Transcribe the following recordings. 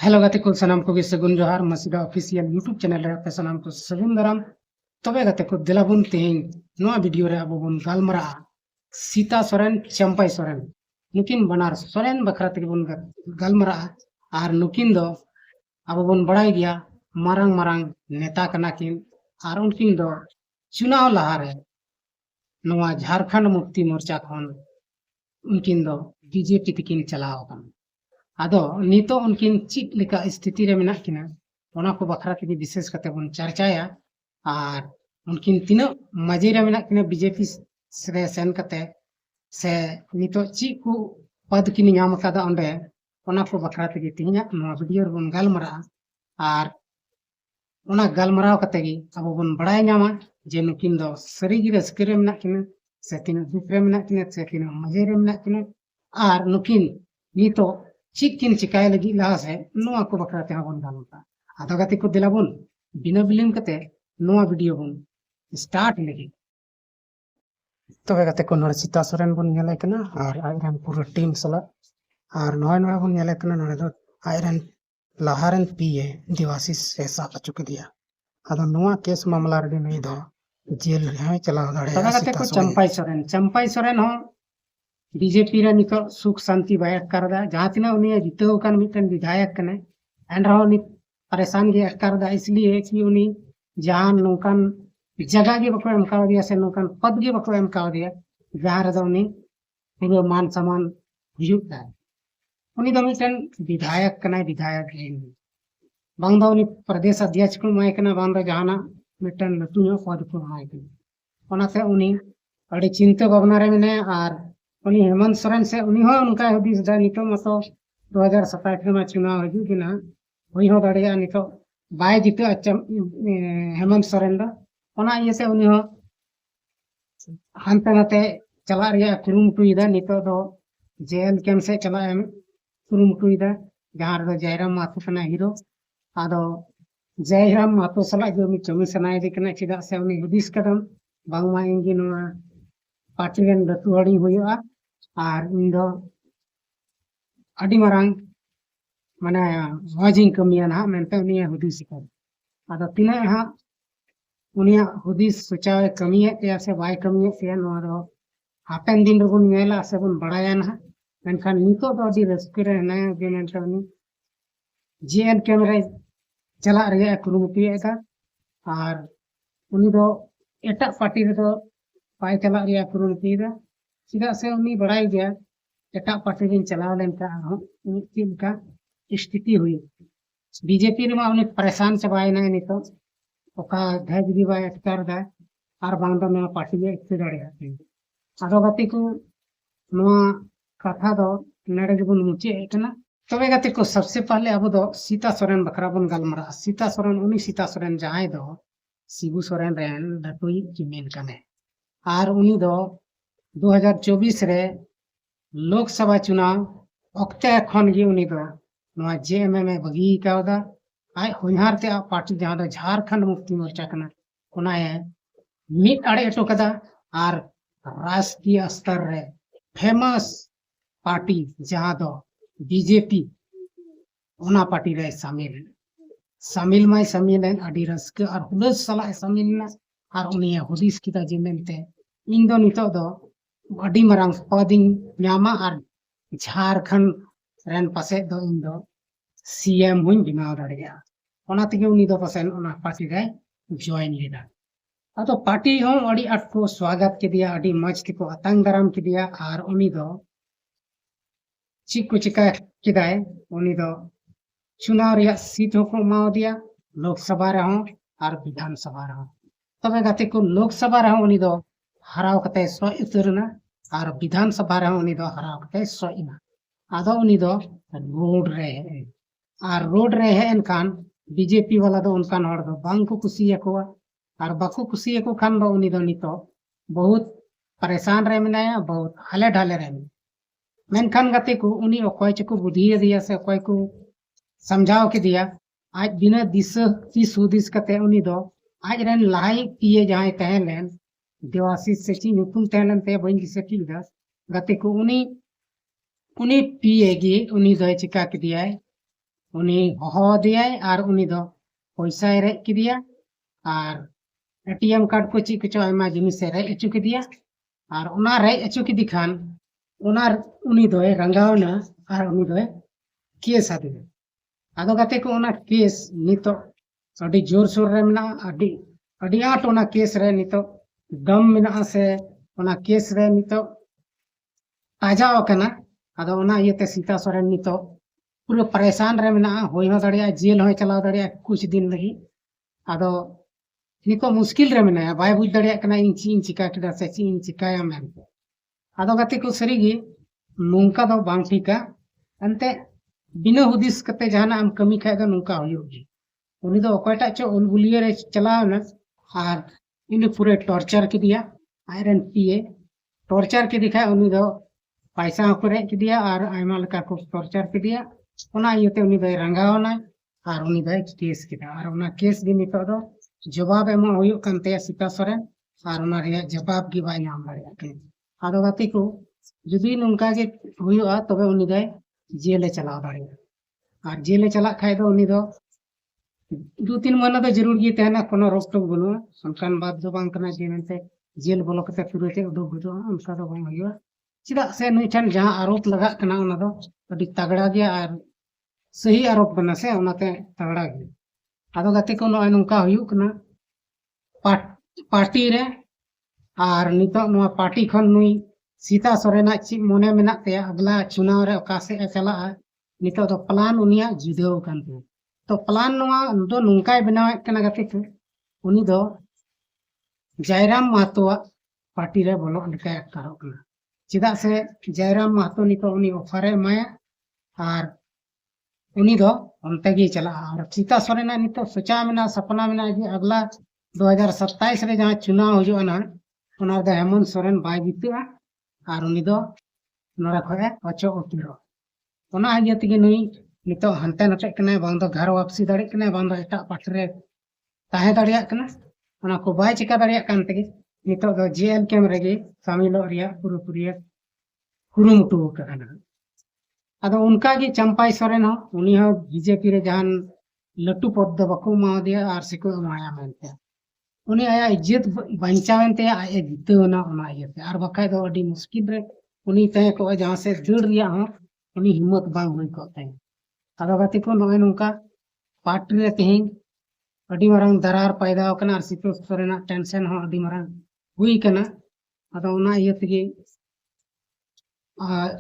Hello गाते को सनाम को सगुन जोहार मसीदा ऑफिशियल यूट्यूब चैनल रे पे सनाम को सगुन दाराम तबे गाते को दिलाबुन तेहिं नोआ वीडियो रे अब बुन गालमरा सीता सोरेन चंपाई सोरेन नुकिन बनार सोरेन बखरा तक बुन गालमरा आर नुकिन दो अब बुन बड़ाई गया मारंग मारंग नेता कना किन आर उनकिन दो चुनाव लहा रे नोआ झारखंड मुक्ति मोर्चा खन उनकिन दो बीजेपी तकिन चलाओ कन आदो नितो उनकिन चित लेका स्थिति रे मेना किना ओना को बखरा के विशेष कते बन चर्चाया और उनकिन तीनो मजे रे मेना किना बीजेपी से सेन कते से नितो ची को पद किन नाम कादा ओंडे ओना को बखरा के तिहिया नो वीडियो रे बन गालमरा और ओना गालमराव कते गी अब बन बड़ाय नामा जे नुकिन दो सरी गी रस्के रे मेना किना से तीनो दुख रे मेना किना से तीनो मजे रे मेना किना और नुकिन नितो चिक किन चिकाय लगी लहा से नोआ को बखरा ते बन गालमरा आदो गाते को दिलाबुन बिना बिलिम कते नोआ वीडियो बन स्टार्ट लगी तबे गाते को नोर सीता सोरेन बन नेले कना और आइरन पूरा टीम सला और नोय नोय बन नेले कना नोरे दो आइरन लहारन पीए दिवासी से साफ चुक दिया आदो नोआ केस मामला रे नहीं दो जेल रे चला दाड़े तबे गाते को चंपाई सोरेन हो बीजेपी रे नितो सुख शांति बाय अटकारदा जहां तिना उनी जितो कान मिटन विधायक कने एनराव नि परेशान गे अटकारदा इसलिए कि उनी जहां नोकान जगह गे बको एम काव दिया से नोकान पद गे बको एम काव दिया जहां रे उनी पूरा मान सम्मान हुयुता उनी दो मिटन विधायक कने विधायक गे बांग दो उनी प्रदेश अध्यक्ष को माय कने बांग दो जहाना मिटन लटुयो पद को माय कने ओनाते उनी अड़ी चिंता भावना रे मेने और उनी हेमंत सोरेन से उनी हो उनका हदीस दा नितो मतो 2027 में चुनाव हजू कि ना वही हो दाड़िया नितो बाय जितो हेमंत सोरेन दा ओना ये से उनी हो हानते नाते चला रिया कुरुमुटुइदा नितो दो जेल कैम से चला एम कुरुमुटुइदा जहां रे जयराम माथु कना हीरो आदो जयराम माथु सला जो मी चमी सनाय दे कना चिदा से उनी हदीस कदम बांगमा इंगी नोआ पार्टी रेन लटु हड़ी हुआ और इन दो अडी मारंग माने मजिंग कमिया ना मेनते उनी हुदीस कर आदो तिना हा उनी हुदीस सोचावे कमिया ते से बाय कमिया से नो दो हापेन दिन रबुन नेला से बन बड़ाया ना मेनखान नितो दो अडी रस्के रे ना जे मेनते उनी जेएन कैमरा चला रे कुरुमुटी एका और उनी दो एटा पार्टी रे दो पाई चला रिया कुरुमुटी दा चिदा से उनी बड़ाई गया एटा पार्टी दिन चलाव लेन का उनकी का स्थिति हुई बीजेपी रे मा उनी परेशान चबाय ना नितो ओका धज भी बाय अटकार दा और बांदा में पार्टी में इत्ते दाड़िया आदो गति को नोआ कथा दो नडे जबुन मुचे एकना तबे गति को सबसे पहले अब दो सीता सोरेन बखरा बन गालमरा सीता सोरेन उनी सीता सोरेन जहां दो शिबू सोरेन रेन लटुई किमेन कने और उनी दो 2024 रे लोकसभा चुनाव अक्ते खन गे उनी दो नोआ जेएमएम में बगी कावदा आय होनहार ते पार्टी जहां दो झारखंड मुक्ति मोर्चा कना ओना है मिट अड़े एटो कदा और राष्ट्रीय स्तर रे फेमस पार्टी जहां दो बीजेपी ओना पार्टी रे शामिल माय शामिल अडी रस्क और हुलस सला शामिल ना और उनी हुदिस किदा जे मेनते इन दो नितो दो अडी मरंग पदिंग न्यामा और झारखंड रेन पासे दो इन दो सीएम हुई बिनाव दाड़िया ओना तिगे उनी दो पासे ओना पार्टी रे जॉइन लेदा अतो पार्टी हो अडी अट को स्वागत के दिया अडी मज को अतंग दाराम के दिया और उनी दो चिक चिका किदाय उनी दो चुनाव रिया सीट को माव दिया लोकसभा रे हो और विधानसभा रे हो तबे गाते को लोकसभा रे उनी दो हराव कते सो उतरना और विधानसभा रे उनी दो हराव कते सो इना आदो उनी दो रोड रे है एनकान बीजेपी वाला दो उनकान हर दो बांग को खुशी को और बाको खुशी को खान दो उनी दो नितो बहुत परेशान रे मिनाया बहुत हले ढाले रे मेनखान गाते को उनी अकोय चको बुद्धि दिया से अकोय को समझाव के दिया आज बिना दिस हुदिस कते उनी दो आज रेन लाई पीए जहां तहलेन देवासी से ची नुतुम तहलेन ते बइन दिसे की गते को उनी पीएगी उनी दो चिका के दिया उनी होदियाय और उनी दो पैसा रेज किदिया और एटीएम कार्ड को ची कुछ आयमा जिनिस रेज अचु किदिया और उना रेज अचु किदि खान उना उनी दोय रंगावना और उनी दोय केस आदिया आदो गाते को उना केस नितो अडी जोर सोर रे मेना अडी आट उना केस रे नितो दम मेना से उना केस रे नितो ताजाव कना आदो उना इयते सीता सोरेन नितो पूरा परेशान रे मेना होय हो दड़िया जेल होय चलाव दड़िया कुछ दिन लगी आदो नितो मुश्किल रे मेना बाय बुझ दड़िया कना इन चिका किदा से इन चिकाया मेनते आदो गाते को सरीगी नुंका दो बांग ठीका अंते बिना हुदिस कते जहाना आम कमी खाय दो नुंका होयोगी उनी दो ओकयटा चो उलबुलिया रे चलावना और इन पूरे टॉर्चर के दिया आयरन पीए टॉर्चर के दिखा उनी दो पैसा को रेज के दिया और आयमा लका को टॉर्चर के दिया उना इयते उनी दो रंगावना और उनी दो केस किदा और उना केस गी नितो दो जवाब एमो होयो कानते सीता सोरेन और उना रे जवाब गी बाय नाम दड़िया के आदो गाती को जुदी नुंका के होयो तबे उनी दो जेल चलाव दड़िया और जेल चला खाय दो उनी दो 2-3 महीना तो जरूर ये तहना कोनो रोक टोक बनुआ संकान बात जो बांग कना जे मेनते जेल बोलो कते तुरते उदो गुदो उनका दो बांग होयो चिदा से नुई ठन जहां आरोप लगा कना उना दो अडी तगड़ा गया और सही आरोप बना से उनाते तगड़ा गया आदो गाते को नो नुंका होयो कना पार्टी रे और नितो नो पार्टी खन नुई सीता सोरेना ची मोने मेना ते अगला चुनाव रे ओका से चला नितो दो प्लान उनिया जुदो कानते तो प्लान दो नुंकाय बनावे कना गाते को उनी दो जयराम महतो पार्टी रे बोलो लेका करो कना चिदा से जयराम महतो नितो उनी ऑफर माया और उनी दो उनते गी चला और सीता सोरेना नितो सोचा मेना सपना मेना जे अगला 2027 रे जहां चुनाव हो ना उना दो हेमंत सोरेन बाय जितुआ और उनी दो नोरा खोए अचो उतिरो उना इयते गे नुई नितो हंते नटे कने बांग दो घर वापसी दाड़ी कने बांग दो एटा पार्टी रे ताहे दाड़िया कना उना को बाय चिका दाड़िया कान तेगे नितो दो जेएल कैम रेगे शामिलो रिया पुरुपुरिया कुरुमुटु करना आदो उनका गी चंपाई सोरेन हो उनी हो बीजेपी रे जहान लट्टू पद दो बको मा दिया और सिको माया मेनते उनी आया इज्जत बंचावेनते आए जितोना उना इयते और बखाय दो अडी मुश्किल रे उनी तहे को जहां से जुड़ रिया हो उनी हिम्मत बांग हुई को तहे आदो गाती को नोय नुंका पार्टी रे तेहिं अडी मरंग दरार पैदा कना और सीता सोरेना टेंशन हो अडी मरंग हुई कना आदो उना इयते गे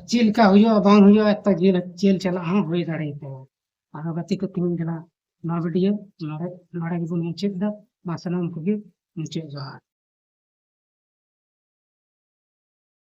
जेल का हुयो बांग हुयो त जेल चला हां होई दाड़े तो आदो गाती को तिन जला ना वीडियो नोड़े गे बुन मुचे दा मासनम को गे मुचे जोहार।